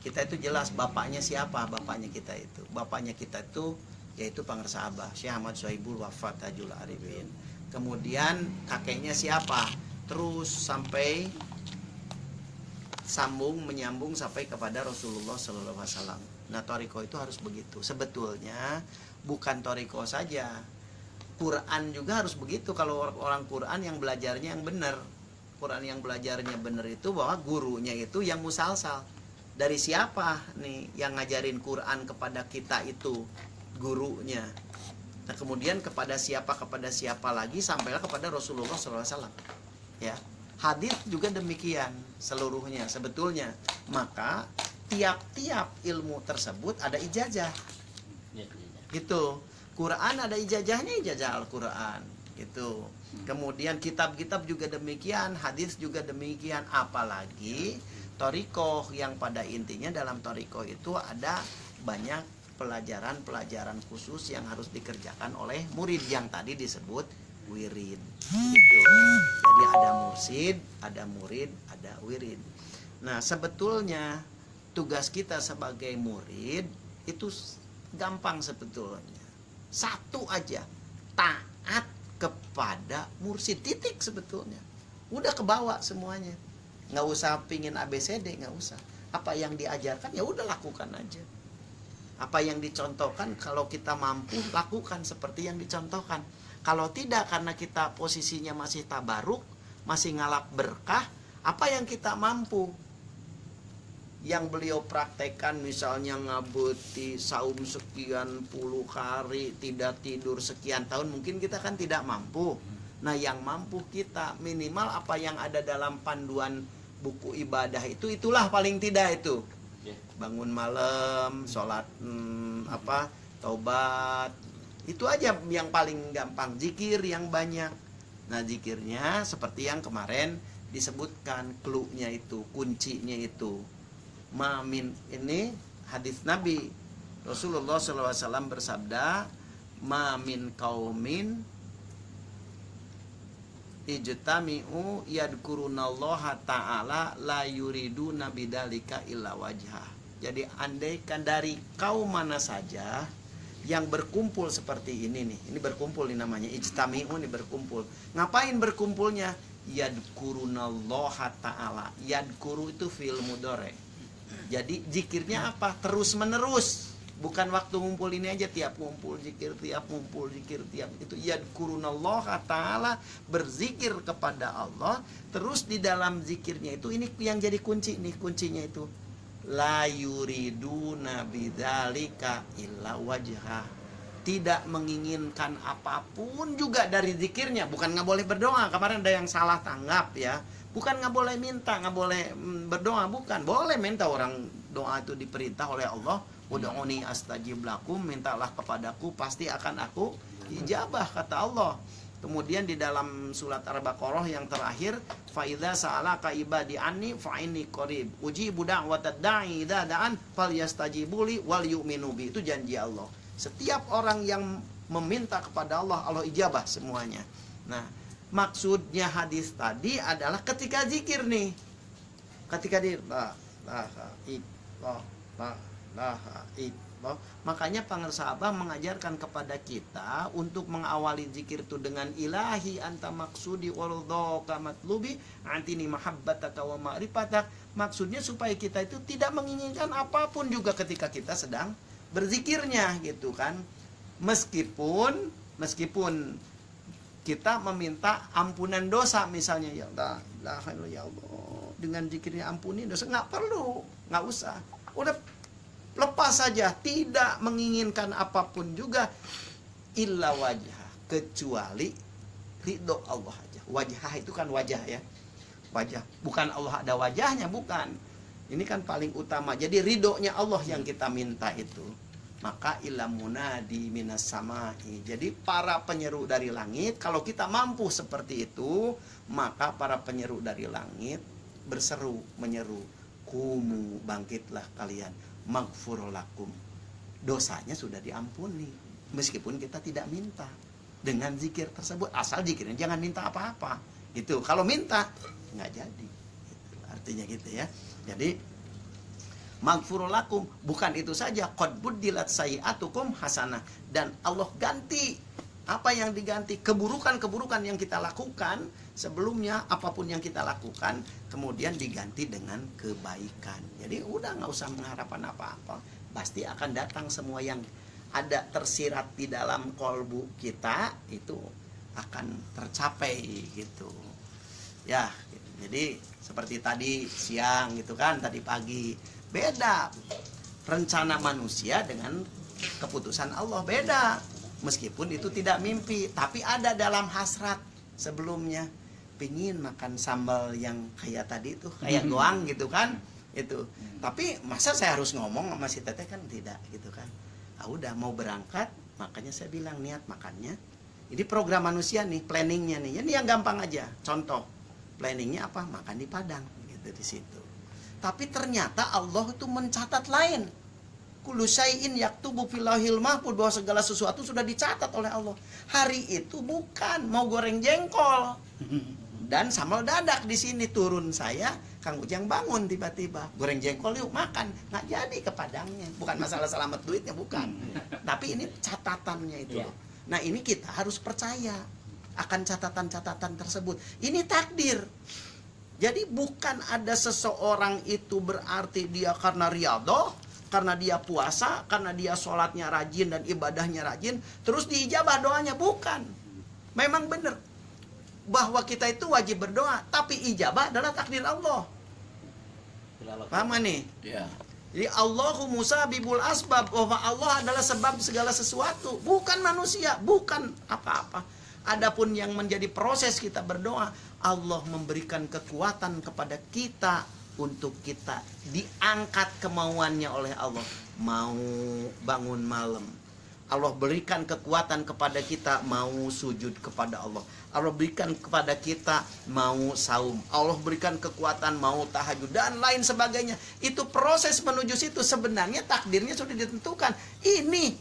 Kita itu jelas bapaknya siapa, bapaknya kita itu. Bapaknya kita itu yaitu Pangersa Abah, Syekh Ahmad Sohibul Wafat Tajul Arifin. Kemudian kakeknya siapa? Terus sampai menyambung sampai kepada Rasulullah Sallallahu Alaihi Wasallam. Nah, toriko itu harus begitu. Sebetulnya bukan toriko saja, Quran juga harus begitu. Kalau orang Quran yang belajarnya yang benar, Quran yang belajarnya benar itu bahwa gurunya itu yang musalsal. Dari siapa nih yang ngajarin Quran kepada kita itu gurunya. Nah, kemudian kepada siapa lagi sampailah kepada Rasulullah SAW. Ya, hadis juga demikian seluruhnya sebetulnya. Maka tiap-tiap ilmu tersebut ada ijazah. Gitu. Quran ada ijazahnya, ijazah Al-Quran. Gitu. Kemudian kitab-kitab juga demikian, hadis juga demikian, apalagi torikoh yang pada intinya dalam torikoh itu ada banyak pelajaran-pelajaran khusus yang harus dikerjakan oleh murid yang tadi disebut wirid. Gitu. Jadi ada mursid, ada murid, ada wirid. Nah, sebetulnya tugas kita sebagai murid itu gampang sebetulnya. Satu aja, taat kepada mursid, titik sebetulnya. Udah kebawa semuanya. Nggak usah pingin ABCD, nggak usah. Apa yang diajarkan ya udah lakukan aja. Apa yang dicontohkan kalau kita mampu lakukan seperti yang dicontohkan. Kalau tidak karena kita posisinya masih tabaruk, masih ngalap berkah, apa yang kita mampu? Yang beliau praktekkan misalnya ngabuti saum sekian puluh hari, tidak tidur sekian tahun, mungkin kita kan tidak mampu. Nah, yang mampu kita minimal apa yang ada dalam panduan buku ibadah itu, itulah paling tidak itu. Bangun malam, sholat taubat, itu aja yang paling gampang. Zikir yang banyak. Nah, zikirnya seperti yang kemarin disebutkan, clue-nya itu, kuncinya itu. Mamin, ini hadis Nabi Rasulullah SAW bersabda, mamin kaumin ijtami'u yadkurunallaha ta'ala la yuriduna bidzalika illa wajhah. Jadi andaikan dari kaum mana saja yang berkumpul seperti ini nih. Ini berkumpul nih namanya ijtami'u, nih berkumpul. Ngapain berkumpulnya? Yadkurunallaha ta'ala. Yadkuru itu fi'il mudhari. Jadi zikirnya apa? Terus menerus. Bukan waktu ngumpul ini aja, tiap ngumpul zikir, tiap ngumpul zikir, tiap itu. Yadkurunallaha ta'ala, berzikir kepada Allah. Terus di dalam zikirnya itu, ini yang jadi kunci nih, kuncinya itu. La yuriduna bidzalika illa wajha. Tidak menginginkan apapun juga dari zikirnya. Bukan nggak boleh berdoa, kemarin ada yang salah tanggap ya. Bukan nggak boleh minta, nggak boleh berdoa, bukan. Boleh minta, orang doa itu diperintah oleh Allah. Ud'uni astajib lakum, mintalah kepadaku pasti akan aku ijabah, kata Allah. Kemudian di dalam surat Al-Baqarah yang terakhir, fa idza sa'alaka ibadi anni fa inni qarib ujibu da'watad da'i idza da'an falyastajibu li wal yu'minu bi. Itu janji Allah. Setiap orang yang meminta kepada Allah, Allah ijabah semuanya. Nah, maksudnya hadis tadi adalah ketika zikir nih. Ketika di makanya Pangersa Abah mengajarkan kepada kita untuk mengawali zikir itu dengan ilahi anta maksudi waridhaka matlubi antini mahabbataka wa ma'rifatak. Maksudnya supaya kita itu tidak menginginkan apapun juga ketika kita sedang berzikirnya, gitu kan. Meskipun kita meminta ampunan dosa misalnya, ya Allah, ya Allah, dengan zikirnya ampuni dosa, nggak perlu, nggak usah, udah lepas saja, tidak menginginkan apapun juga, illa wajah, kecuali ridho Allah aja. Wajah itu kan wajah ya, wajah, bukan Allah ada wajahnya, bukan. Ini kan paling utama. Jadi ridhonya Allah yang kita minta itu. Maka ilam munadi minas samai. Jadi para penyeru dari langit, kalau kita mampu seperti itu, maka para penyeru dari langit berseru, menyeru, kumu, bangkitlah kalian, maghfur lakum, dosanya sudah diampuni meskipun kita tidak minta dengan zikir tersebut, asal zikirnya jangan minta apa-apa gitu. Kalau minta nggak jadi gitu. Artinya gitu ya. Jadi magfurulakum. Bukan itu saja, qad buddilat sayi'atukum hasanah, dan Allah ganti. Apa yang diganti? Keburukan-keburukan yang kita lakukan sebelumnya, apapun yang kita lakukan, kemudian diganti dengan kebaikan. Jadi udah nggak usah mengharapkan apa-apa, pasti akan datang semua yang ada tersirat di dalam kolbu kita, itu akan tercapai gitu ya. Jadi seperti tadi siang gitu kan, tadi pagi, beda rencana manusia dengan keputusan Allah, beda. Meskipun itu tidak mimpi, tapi ada dalam hasrat sebelumnya, pingin makan sambal yang kayak tadi itu, kayak goang gitu kan, itu. Tapi masa saya harus ngomong sama si teteh, kan tidak gitu kan. Ah, udah mau berangkat, makanya saya bilang niat makannya. Ini program manusia nih, planningnya nih. Ini yang gampang aja. Contoh, planningnya apa? Makan di Padang gitu di situ. Tapi ternyata Allah itu mencatat lain. Kullu syai'in yaktubu fil lauhil mahfuz, bahwa segala sesuatu sudah dicatat oleh Allah. Hari itu bukan mau goreng jengkol dan sambal dadak di sini, turun saya, Kang Ujang bangun tiba-tiba, goreng jengkol yuk makan, nggak jadi ke Padangnya. Bukan masalah selamat duitnya, bukan. Tapi ini catatannya itu. Nah, ini kita harus percaya akan catatan-catatan tersebut. Ini takdir. Jadi bukan ada seseorang itu berarti dia karena riyadhah, karena dia puasa, karena dia sholatnya rajin dan ibadahnya rajin, terus diijabah doanya. Bukan. Memang benar bahwa kita itu wajib berdoa, tapi ijabah adalah takdir Allah. Paham nih? Ya. Jadi Allahu musabibul asbab, bahwa Allah adalah sebab segala sesuatu, bukan manusia, bukan apa-apa. Adapun yang menjadi proses kita berdoa, Allah memberikan kekuatan kepada kita untuk kita diangkat kemauannya oleh Allah. Mau bangun malam, Allah berikan kekuatan kepada kita mau sujud kepada Allah. Allah berikan kepada kita mau saum. Allah berikan kekuatan mau tahajud dan lain sebagainya. Itu proses menuju situ. Sebenarnya takdirnya sudah ditentukan. Ini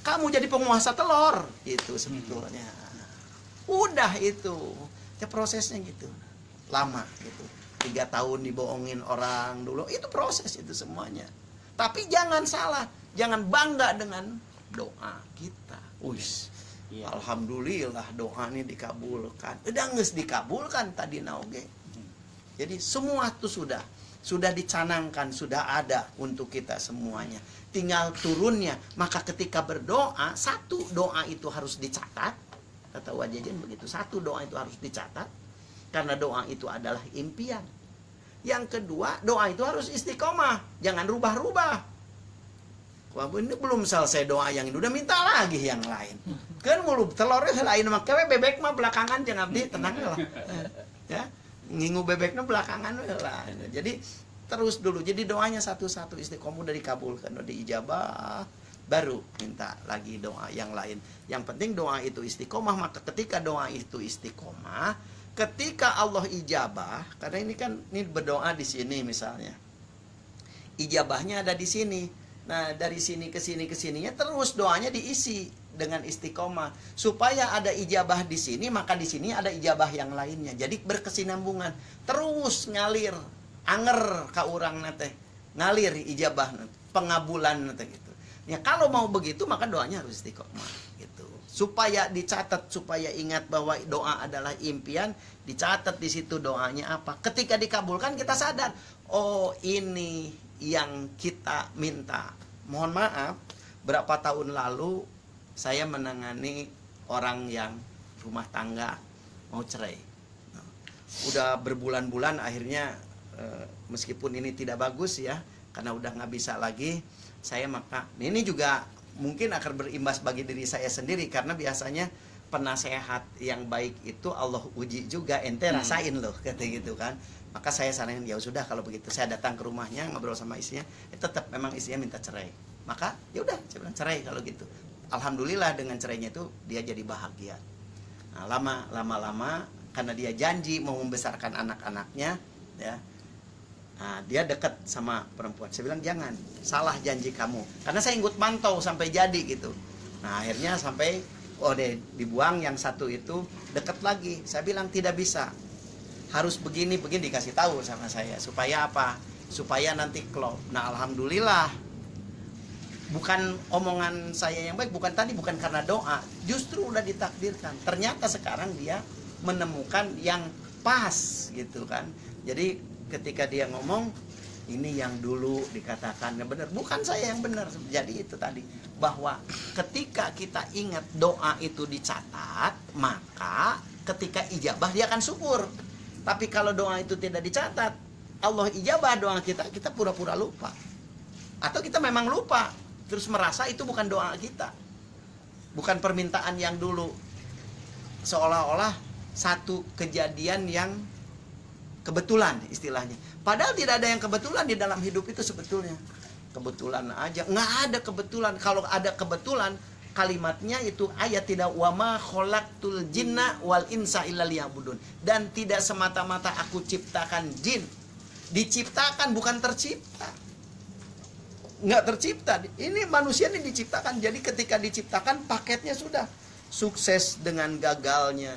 kamu jadi penguasa telur, itu sebetulnya. Udah itu. Ya prosesnya gitu. Lama gitu. 3 tahun dibohongin orang dulu, itu proses itu semuanya. Tapi jangan salah, jangan bangga dengan doa kita. Uish, ya. Alhamdulillah doa ini dikabulkan. Udah nges dikabulkan tadi naoge. Jadi semua itu sudah dicanangkan, sudah ada untuk kita semuanya. Tinggal turunnya. Maka ketika berdoa, satu doa itu harus dicatat. Kata Wajajen begitu, satu doa itu harus dicatat. Karena doa itu adalah impian. Yang kedua, doa itu harus istiqomah. Jangan rubah-rubah. Wah, ini belum selesai doa yang ini, udah minta lagi yang lain. Kan mulu telurnya lain, makanya bebek mah belakangan, jangan abdi, tenang lah. Ya, ngingu bebeknya belakangan lah. Jadi terus dulu. Jadi doanya satu-satu, istiqomah udah dikabulkan, udah diijabah, baru minta lagi doa yang lain. Yang penting doa itu istiqomah. Maka ketika doa itu istiqomah, ketika Allah ijabah, karena ini kan ini berdoa di sini misalnya, ijabahnya ada di sini. Nah, dari sini ke sini ke sininya terus doanya diisi dengan istiqomah. Supaya ada ijabah di sini, maka di sini ada ijabah yang lainnya. Jadi berkesinambungan, terus ngalir, anger ka urang nate, ngalir ijabah, pengabulan nate gitu. Ya kalau mau begitu maka doanya harus istiqomah gitu. Supaya dicatat, supaya ingat bahwa doa adalah impian, dicatat di situ doanya apa. Ketika dikabulkan kita sadar, oh ini yang kita minta. Mohon maaf, berapa tahun lalu saya menangani orang yang rumah tangga mau cerai. Udah berbulan-bulan akhirnya meskipun ini tidak bagus ya, karena udah nggak bisa lagi, saya maka ini juga mungkin akan berimbas bagi diri saya sendiri, karena biasanya penasehat yang baik itu Allah uji juga, ente rasain loh kata gitu kan. Maka saya saranin, ya sudah kalau begitu saya datang ke rumahnya ngobrol sama istrinya, tetap memang istrinya minta cerai. Maka ya udah saya bilang cerai kalau gitu. Alhamdulillah dengan cerainya itu dia jadi bahagia. Nah, lama-lama karena dia janji mau membesarkan anak-anaknya ya. Nah, dia dekat sama perempuan. Saya bilang jangan, salah janji kamu. Karena saya ikut mantau sampai jadi gitu. Nah, akhirnya sampai dibuang yang satu itu, dekat lagi. Saya bilang tidak bisa. Harus begini dikasih tahu sama saya. Supaya apa? supaya nanti klop. Nah, alhamdulillah, bukan omongan saya yang baik, bukan karena doa, justru udah ditakdirkan. Ternyata sekarang dia menemukan yang pas gitu kan. Jadi ketika dia ngomong, ini yang dulu dikatakan benar, bukan saya yang benar. Jadi itu tadi, bahwa ketika kita ingat doa itu dicatat, maka ketika ijabah dia akan syukur. Tapi kalau doa itu tidak dicatat, Allah ijabah doa kita, kita pura-pura lupa. Atau kita memang lupa, terus merasa itu bukan doa kita, bukan permintaan yang dulu. Seolah-olah satu kejadian yang kebetulan istilahnya. Padahal tidak ada yang kebetulan di dalam hidup itu sebetulnya. Kebetulan aja, nggak ada kebetulan. Kalau ada kebetulan, kalimatnya itu ayat tidak, wama khalaqtul jinna wal insa illa liya'budun. Dan tidak semata-mata aku ciptakan jin. Diciptakan, bukan tercipta. Nggak tercipta. Ini manusia ini diciptakan. Jadi ketika diciptakan, paketnya sudah. Sukses dengan gagalnya,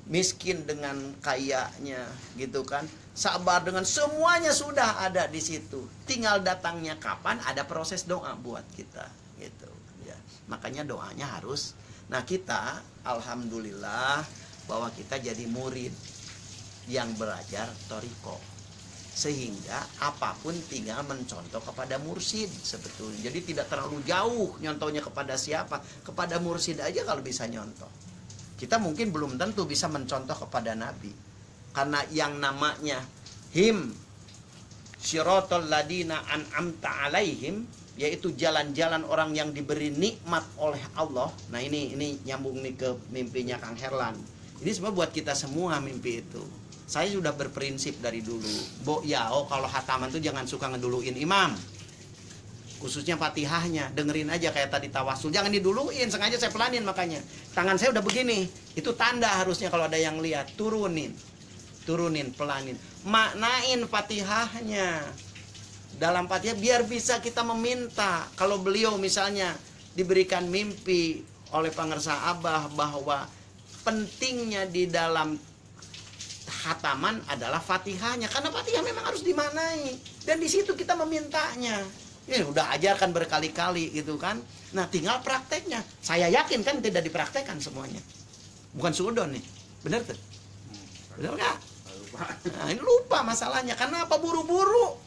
miskin dengan kayanya, gitu kan. Sabar dengan semuanya sudah ada di situ. Tinggal datangnya kapan, ada proses doa buat kita, gitu. Ya. Makanya doanya harus. Nah, kita alhamdulillah bahwa kita jadi murid yang belajar thariqah. Sehingga apapun tinggal mencontoh kepada mursyid sebetulnya. Jadi tidak terlalu jauh nyontohnya kepada siapa. Kepada mursyid aja kalau bisa nyontoh. Kita mungkin belum tentu bisa mencontoh kepada Nabi. Karena yang namanya Syiratal ladina an'amta alaihim, yaitu jalan-jalan orang yang diberi nikmat oleh Allah. Nah ini nyambung nih ke mimpinya Kang Herlan. Ini semua buat kita semua mimpi itu. Saya sudah berprinsip dari dulu. Kalau hataman tuh jangan suka ngeduluin imam. Khususnya Fatihahnya, dengerin aja kayak tadi tawasul. Jangan diduluin, sengaja saya pelanin makanya. Tangan saya udah begini. Itu tanda harusnya kalau ada yang lihat. Turunin, pelanin. Maknain Fatihahnya. Dalam Fatihah biar bisa kita meminta. Kalau beliau misalnya diberikan mimpi oleh Pangersa Abah bahwa pentingnya di dalam hataman adalah Fatihahnya, karena Fatihah memang harus dimaknai dan di situ kita memintanya. Ya udah ajarkan berkali-kali gitu kan. Nah, tinggal prakteknya. Saya yakin kan tidak dipraktekkan semuanya. Bukan suudon nih. Bener tuh? Bener nggak? Nah, ini lupa masalahnya. Karena apa? Buru-buru.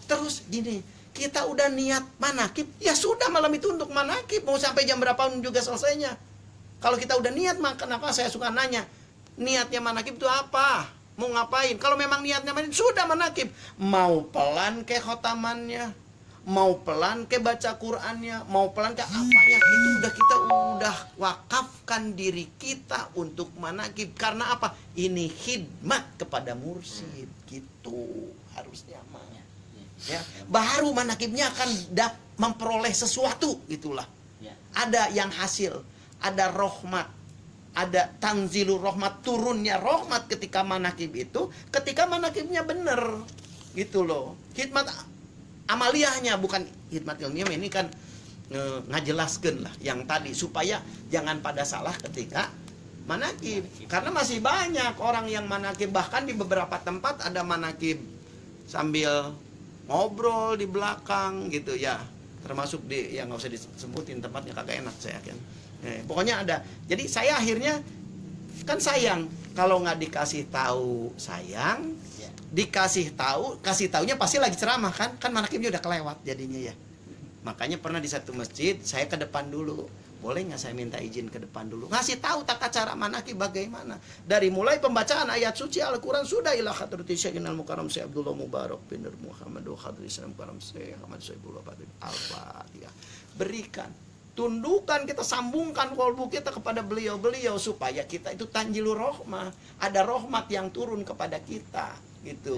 Terus gini, kita udah niat manakib, ya sudah malam itu untuk manakib. Mau sampai jam berapa juga selesainya. Kalau kita udah niat, maka kenapa saya suka nanya, niatnya manakib itu apa? Mau ngapain? Kalau memang niatnya manakib, sudah manakib. Mau pelan ke khotamannya, mau pelan ke baca Qur'annya, mau pelan ke apanya, itu kita udah wakafkan diri kita untuk manakib. Karena apa? Ini khidmat kepada mursyid, gitu harusnya mah. Ya, baru manakibnya akan memperoleh sesuatu, itulah. Ada yang hasil, ada rahmat, ada tanzilur rahmat, turunnya rahmat ketika manakib itu, ketika manakibnya benar, gitu loh. Khidmat amaliyahnya, bukan khidmat ilmiah. Ini kan ngajelaskan lah yang tadi, supaya jangan pada salah ketika manakib. Karena masih banyak orang yang manakib, bahkan di beberapa tempat ada manakib sambil ngobrol di belakang gitu ya, termasuk di yang nggak usah disebutin tempatnya, kagak enak saya yakin. Pokoknya ada. Jadi saya akhirnya kan sayang kalau nggak dikasih tahu, sayang dikasih tahu, kasih taunya pasti lagi ceramah kan manakibnya udah kelewat jadinya ya. Makanya pernah di satu masjid saya ke depan dulu, boleh nggak saya minta izin ke depan dulu, ngasih tahu tata cara manakib bagaimana, dari mulai pembacaan ayat suci Al-Quran sudah ila hadrati Syekhina Al-Mukarram Syekh Abdullah Mubarak bin Muhammad Hadrati Syekh Mukarram Syekh Ahmad Saifullah Al-Fatihah. Berikan, tundukkan, kita sambungkan kolbu kita kepada beliau-beliau supaya kita itu tanjilur rahmah, ada rahmat yang turun kepada kita gitu.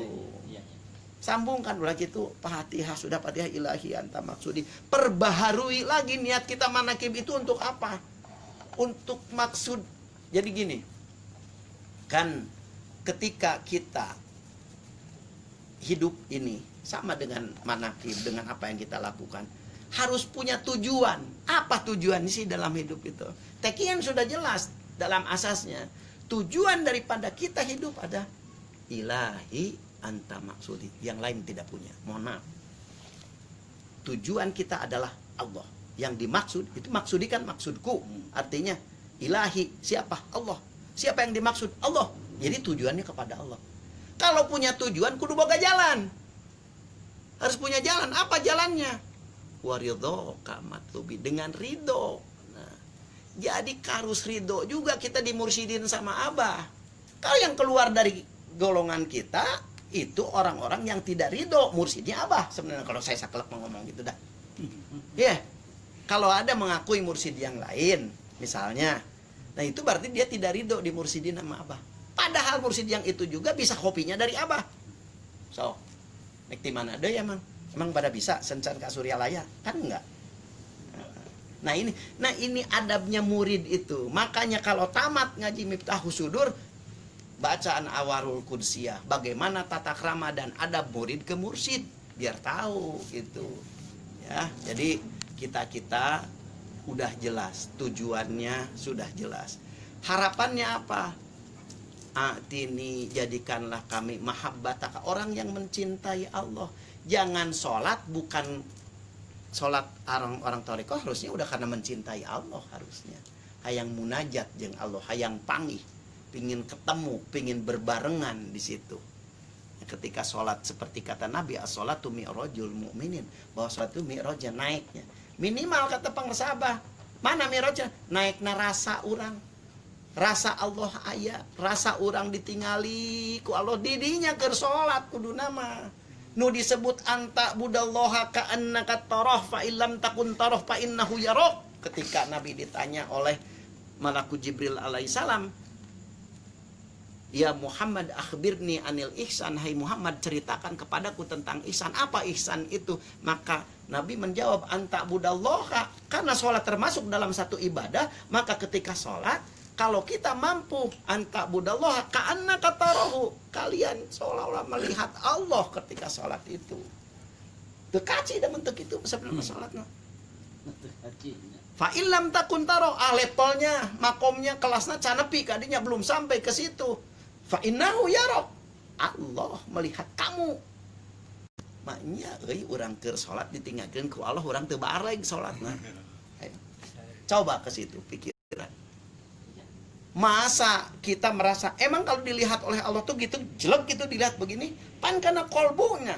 Sambungkan lagi itu Fatihah, sudah Fatihah ilahi anta maksudi. Perbaharui lagi niat kita manakib itu untuk apa? Untuk maksud. Jadi gini, kan ketika kita hidup ini sama dengan manakib, dengan apa yang kita lakukan, harus punya tujuan. Apa tujuan sih dalam hidup itu? Tekian sudah jelas dalam asasnya. Tujuan daripada kita hidup ada ilahi anta maksudi. Yang lain tidak punya. Mohon maaf. Tujuan kita adalah Allah. Yang dimaksud itu maksudikan maksudku. Artinya ilahi. Siapa? Allah. Siapa yang dimaksud? Allah. Jadi tujuannya kepada Allah. Kalau punya tujuan kudu boga jalan. Harus punya jalan. Apa jalannya? Waridho kamatlubi, dengan ridho. Nah, jadi harus ridho juga kita dimursyidin sama Abah. Kalau yang keluar dari golongan kita itu orang-orang yang tidak ridho, mursyidnya Abah. Sebenarnya kalau saya saklek ngomong gitu dah. Ya, yeah. Kalau ada mengakui mursyid yang lain, misalnya, nah itu berarti dia tidak ridho dimursyidin sama Abah. Padahal mursyid yang itu juga bisa kopinya dari Abah. So, nek di mana ada ya, Mang? Emang pada bisa sencan ke Surya Laya? Kan enggak. Nah ini adabnya murid itu. Makanya kalau tamat ngaji Miftahus Sudur, bacaan Awarul Qudsiyah, bagaimana tata krama dan adab murid ke mursyid, biar tahu gitu. Ya, jadi kita udah jelas tujuannya, sudah jelas. Harapannya apa? Atini, jadikanlah kami mahabbataka, orang yang mencintai Allah. Jangan sholat bukan sholat orang torikoh, harusnya udah karena mencintai Allah harusnya. Hayang munajat jeung Allah, hayang panggih, pingin ketemu, pingin berbarengan di situ. Ketika sholat seperti kata Nabi, as-sholatu mi'rajul mu'minin, bahwa sholat itu mi'rajnya naiknya. Minimal kata pengesabah, mana mi'rajnya? Naiknya rasa orang. Rasa Allah aya, rasa orang ditingali ku Allah didinya keur salat kudu nama. Nu disebut anta budallaha ka'annaka tarah fa illam takun tarah fa innahu yarak. Ketika Nabi ditanya oleh Malakut Jibril alaihissalam, ya Muhammad akhbirni anil ihsan, hai Muhammad ceritakan kepadaku tentang ihsan. Apa ihsan itu? Maka Nabi menjawab anta budallaha, karena sholat termasuk dalam satu ibadah, maka ketika sholat kalau kita mampu anta budallaha ka'annaka tarahu, kalian seolah-olah melihat Allah ketika sholat itu. Teu kaci da mentek itu sebelum sholatna. Fa illam takun taro, levelnya, makomnya, kelasnya canepi kadinya belum sampai ke situ. Fa innahu yarak, Allah melihat kamu. Maknya euy urang keur salat ditinggalkeun ku Allah, urang teu bareg salatna. Coba ke situ pikiran. Masa kita merasa emang kalau dilihat oleh Allah tuh gitu jelek gitu dilihat begini, pan kana qalbunya.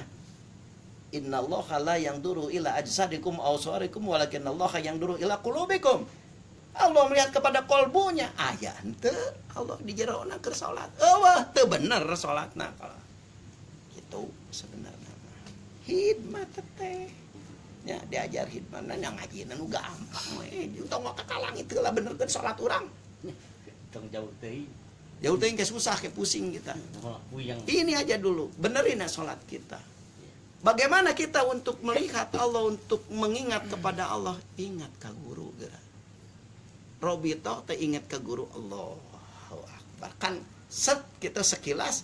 Innallaha la yanduru ila ajsadikum aw suwarikum walakinallaha yanduru ila qulubikum. Allah melihat kepada kolbunya. Aya henteu Allah di jerona keur salat. Eueuh teu bener salatna kalau gitu sebenarnya. Hidmat teh. Ya diajar hidmat nya ngajina nu gampang we. Untung mah kakalang itu lah benerkeun salat urang. Tong jauh teuing. Jauh teuing ke susah ke pusing kita. Ini aja dulu, benerin ya salat kita. Bagaimana kita untuk melihat Allah, untuk mengingat kepada Allah? Ingat ka guru geura. Robito teh ingat ke guru, Allahu Akbar. Kan set kita sekilas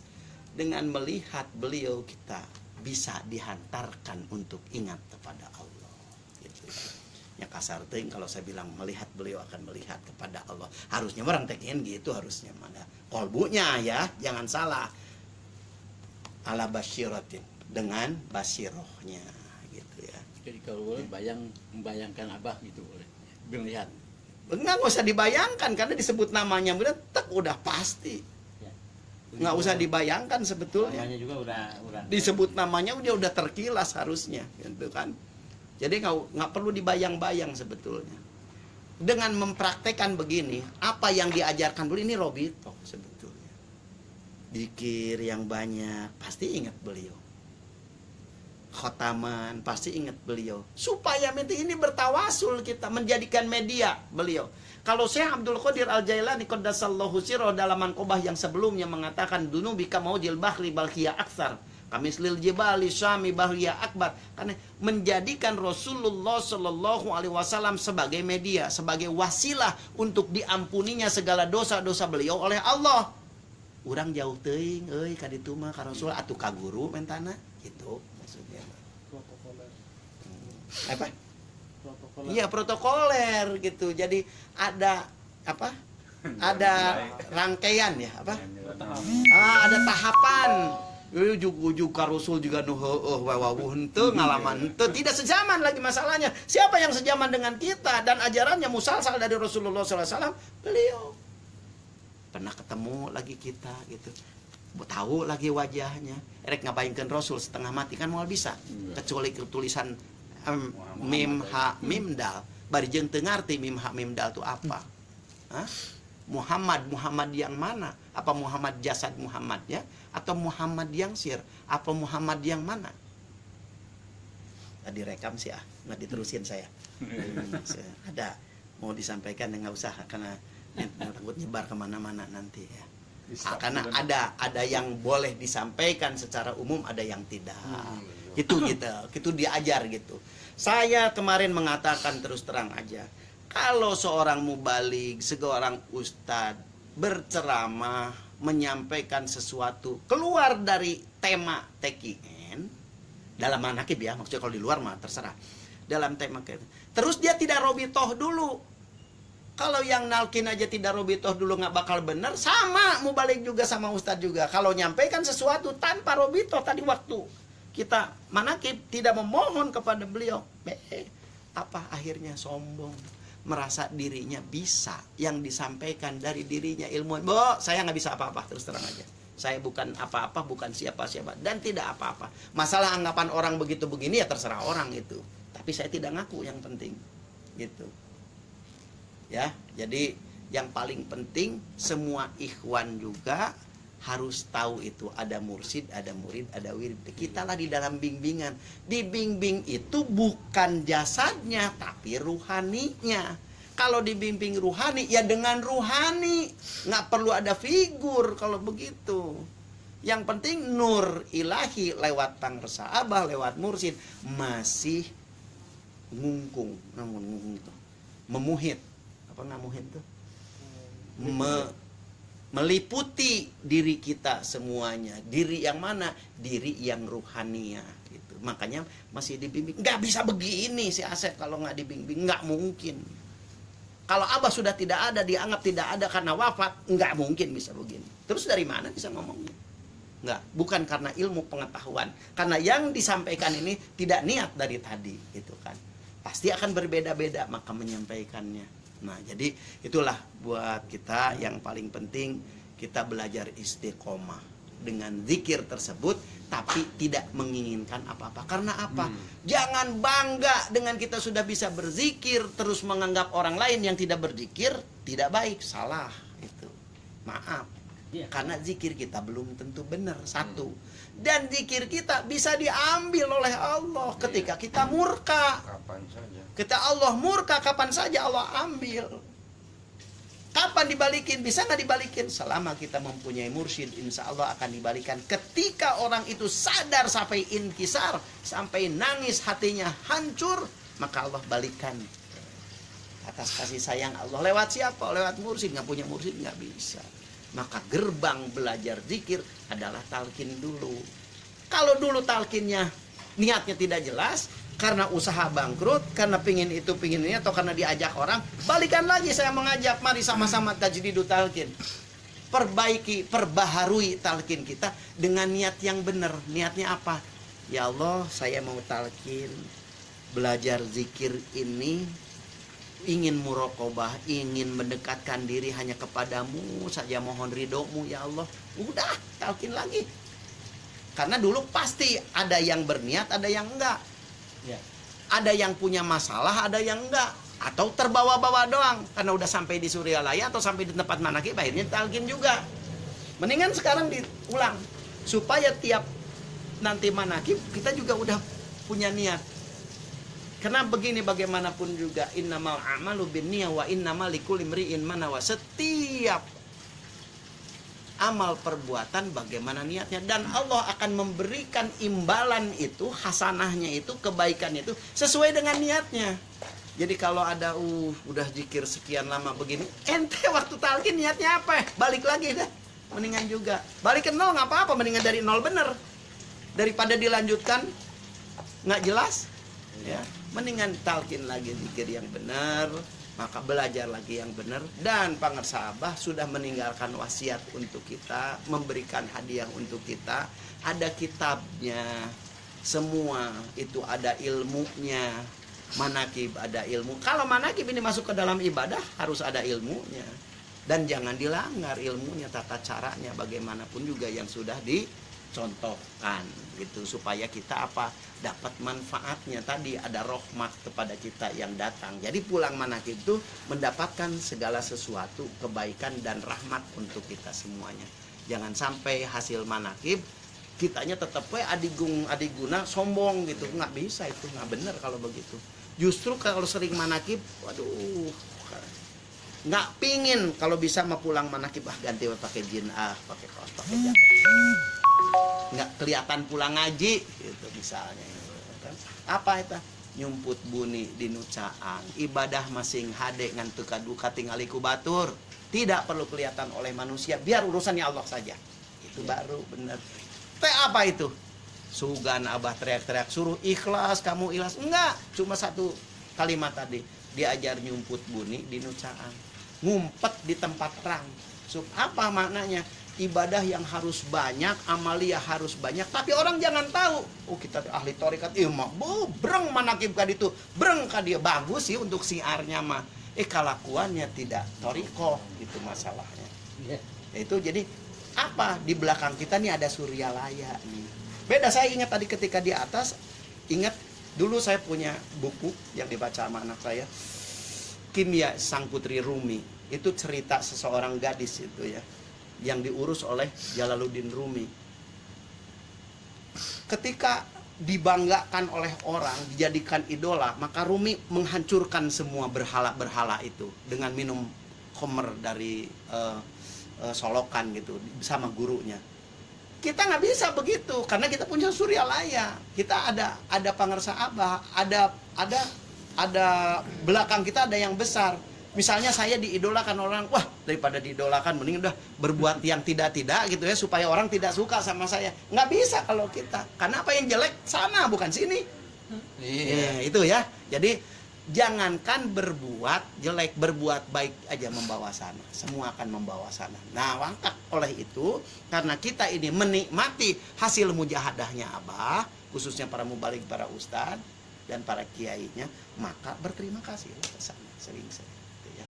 dengan melihat beliau kita bisa dihantarkan untuk ingat kepada Allah. Gitu. Ya kasar ting kalau saya bilang melihat beliau akan melihat kepada Allah. Harusnya orang tekin gitu harusnya mana. Kolbunya ya, jangan salah. Ala basyiratin, dengan basirohnya gitu ya. Jadi kalau boleh membayangkan Abah gitu boleh. Melihat. Enggak usah dibayangkan karena disebut namanya bener tak udah pasti. Ya. Nggak usah dibayangkan sebetulnya. Namanya juga udah disebut namanya dia udah terkilas harusnya gitu kan. Jadi nggak perlu dibayang-bayang sebetulnya. Dengan mempraktekkan begini, apa yang diajarkan dulu ini Robito sebetulnya. Zikir yang banyak, pasti ingat beliau. Khotaman, pasti ingat beliau. Supaya ini bertawasul kita, menjadikan media beliau. Kalau Syekh Abdul Qadir Al-Jailani qaddasallahu sirruh dalam Manqobah yang sebelumnya mengatakan dunubika maujil bahri balhiya aksar. Kamislil jibali syami bahriya akbar. Karena menjadikan Rasulullah Shallallahu Alaihi Wasallam sebagai media, sebagai wasilah untuk diampuninya segala dosa-dosa beliau oleh Allah. Urang jauh teuing euy ka ditu mah ka Rasul atuh ka guru mentana gitu maksudnya. Apa? Iya protokoler gitu. Jadi ada apa? Ada rangkaian ya apa? Ada tahapan. Ujuk-ujuk ka Rasul juga nu heueuh wawuh henteu ngalaman henteu, tidak sejaman lagi masalahnya. Siapa yang sejaman dengan kita dan ajarannya musalsal dari Rasulullah SAW? Beliau. Pernah ketemu lagi kita gitu. Tahu lagi wajahnya. Erek ngapainkeun Rasul setengah mati kan moal bisa. Kecuali tulisan mim ha mim dal. Bari jeung teu ngarti mim ha mim dal itu apa. Hah? Muhammad yang mana? Apa Muhammad jasad Muhammad ya? Atau Muhammad yang sir? Apa Muhammad yang mana? Tadi rekam sih nggak diterusin saya. Ada mau disampaikan nggak usah karena takut nyebar kemana-mana nanti ya. Karena ada yang boleh disampaikan secara umum, ada yang tidak. Gitu diajar gitu. Saya kemarin mengatakan terus terang aja, kalau seorang mubalig, seorang ustadz berceramah, menyampaikan sesuatu keluar dari tema TKN dalam manakib ya, maksudnya kalau di luar mah terserah. Dalam tema terus dia tidak robitoh dulu. Kalau yang nalkin aja tidak robitoh dulu nggak bakal benar, sama mubalig juga sama ustadz juga. Kalau nyampaikan sesuatu tanpa robitoh tadi waktu kita manakib tidak memohon kepada beliau, apa akhirnya sombong, merasa dirinya bisa, yang disampaikan dari dirinya ilmu. Saya nggak bisa apa-apa, terus terang aja. Saya bukan apa-apa, bukan siapa-siapa, dan tidak apa-apa. Masalah anggapan orang begitu begini ya terserah orang itu. Tapi saya tidak ngaku, yang penting gitu. Ya, jadi yang paling penting semua ikhwan juga harus tahu itu ada mursid, ada murid, ada wirid. Kita lah di dalam bimbingan. Di bimbing itu bukan jasadnya, tapi ruhaninya. Kalau dibimbing ruhani, ya dengan ruhani. Nggak perlu ada figur kalau begitu. Yang penting nur ilahi lewat pangresa abah, lewat mursid. Masih ngungkung. Namun ngungkung itu memuhit. Apa ngamuhin tuh? Meliputi diri kita semuanya. Diri yang mana? Diri yang ruhania gitu. Makanya masih dibimbing. Nggak bisa begini si Asep kalau nggak dibimbing. Nggak mungkin. Kalau Abah sudah tidak ada, dianggap tidak ada karena wafat, nggak mungkin bisa begini. Terus dari mana bisa ngomongnya? Nggak, bukan karena ilmu pengetahuan. Karena yang disampaikan ini tidak niat dari tadi gitu kan. Pasti akan berbeda-beda maka menyampaikannya. Nah, jadi itulah buat kita yang paling penting, kita belajar istiqomah dengan zikir tersebut, tapi tidak menginginkan apa-apa. Karena apa? Jangan bangga dengan kita sudah bisa berzikir, terus menganggap orang lain yang tidak berzikir tidak baik, salah itu. Maaf. Karena zikir kita belum tentu benar, satu. Dan zikir kita bisa diambil oleh Allah ketika kita murka. Kapan saja. Ketika Allah murka, kapan saja Allah ambil. Kapan dibalikin? Bisa nggak dibalikin? Selama kita mempunyai mursyid, insya Allah akan dibalikan. Ketika orang itu sadar sampai inkisar, sampai nangis hatinya hancur, maka Allah balikan. Atas kasih sayang Allah. Lewat siapa? Lewat mursyid. Nggak punya mursyid nggak bisa. Maka gerbang belajar zikir adalah talqin dulu. Kalau dulu talqinnya niatnya tidak jelas, karena usaha bangkrut, karena pingin itu pingin ini, atau karena diajak orang, balikan lagi saya mengajak, mari sama-sama tajdidu talqin. Perbaiki, perbaharui talqin kita dengan niat yang benar. Niatnya apa? Ya Allah, saya mau talqin, belajar zikir ini, ingin muraqabah, ingin mendekatkan diri hanya kepadamu saja, mohon ridhomu ya Allah. Udah, talqin lagi. Karena dulu pasti ada yang berniat, ada yang enggak. Ya. Ada yang punya masalah, ada yang enggak. Atau terbawa-bawa doang. Karena udah sampai di Suryalaya atau sampai di tempat manakib, akhirnya talqin juga. Mendingan sekarang diulang. Supaya tiap nanti manakib, kita juga udah punya niat. Karena begini, bagaimanapun juga, innamal a'malu binniyah wa innamal likulli imri'in ma nawa. Setiap amal perbuatan bagaimana niatnya, dan Allah akan memberikan imbalan itu, hasanahnya itu, kebaikan itu sesuai dengan niatnya. Jadi kalau ada udah zikir sekian lama begini, ente waktu talqin niatnya apa? Balik lagi dah. Mendingan juga balik ke nol, nggak apa-apa, mendingan dari nol bener daripada dilanjutkan nggak jelas ya. Mendingan talqin lagi zikir yang benar, Maka belajar lagi yang benar. Dan pangarsa Abah sudah meninggalkan wasiat untuk kita, memberikan hadiah untuk kita. Ada kitabnya, semua itu ada ilmunya. Manakib ada ilmu. Kalau manakib ini masuk ke dalam ibadah harus ada ilmunya. Dan jangan dilanggar ilmunya, tata caranya bagaimanapun juga yang sudah dicontohkan gitu, supaya kita apa? Dapat manfaatnya tadi, ada rahmat kepada kita yang datang. Jadi pulang manakib itu mendapatkan segala sesuatu kebaikan dan rahmat untuk kita semuanya. Jangan sampai hasil manakib kitanya tetap adiguna sombong gitu, nggak bisa, itu nggak benar kalau begitu. Justru kalau sering manakib, waduh, nggak pingin kalau bisa mah pulang manakib ganti pakai jin, pakai kaos, pakai jaket, nggak kelihatan pulang ngaji gitu misalnya kan. Apa itu nyumput buni di nucaang ibadah masing hade ngan tuka duka tingali ku batur, tidak perlu kelihatan oleh manusia, biar urusannya Allah saja. Itu baru benar. Apa itu? Sugan Abah teriak-teriak suruh ikhlas, kamu ikhlas. Enggak, cuma satu kalimat tadi, diajar nyumput buni di nucaang, ngumpet di tempat terang. Apa maknanya? Ibadah yang harus banyak, amalia harus banyak, tapi orang jangan tahu. Oh, kita ahli tarekat, mah breng manakib kad itu, breng kad dia bagus sih untuk siarnya mah. Kelakuannya tidak toriko, gitu masalahnya. Itu jadi apa, di belakang kita nih ada Suryalaya nih. Beda, saya ingat tadi ketika di atas, ingat dulu saya punya buku yang dibaca sama anak saya, Kimia Sang Putri Rumi. Itu cerita seseorang gadis itu ya, yang diurus oleh Jalaluddin Rumi. Ketika dibanggakan oleh orang, dijadikan idola, maka Rumi menghancurkan semua berhala-berhala itu dengan minum khamr dari solokan gitu sama gurunya. Kita nggak bisa begitu karena kita punya Suryalaya, kita ada pangarsa Abah, ada belakang kita ada yang besar. Misalnya saya diidolakan orang, wah daripada diidolakan mending udah berbuat yang tidak gitu ya, supaya orang tidak suka sama saya. Nggak bisa kalau kita, karena apa yang jelek sana bukan sini. Itu ya. Jadi jangankan berbuat jelek, berbuat baik aja membawa sana. Semua akan membawa sana. Nah, maka oleh itu, karena kita ini menikmati hasil mujahadahnya Abah, khususnya para mubalik, para ustadz, dan para kiainya, maka berterima kasih ke sana sering-sering. Ya.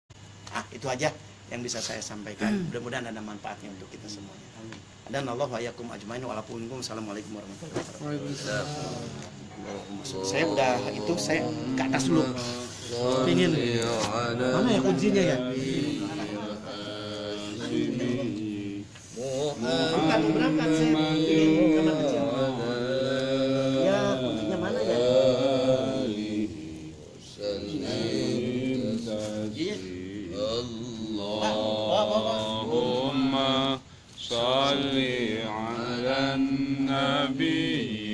Itu aja yang bisa saya sampaikan. Mudah-mudahan ada manfaatnya untuk kita semuanya. Amin. Dan Allah wa yakum ajmain wa alapuminkum. Assalamualaikum warahmatullahi wabarakatuh. Saya udah itu, saya ke atas dulu. Pingin mana ya kuncinya ya? Bukan berangkat, saya ingin kamar kecil. Ya kuncinya mana ya? Allahumma salli ala nabi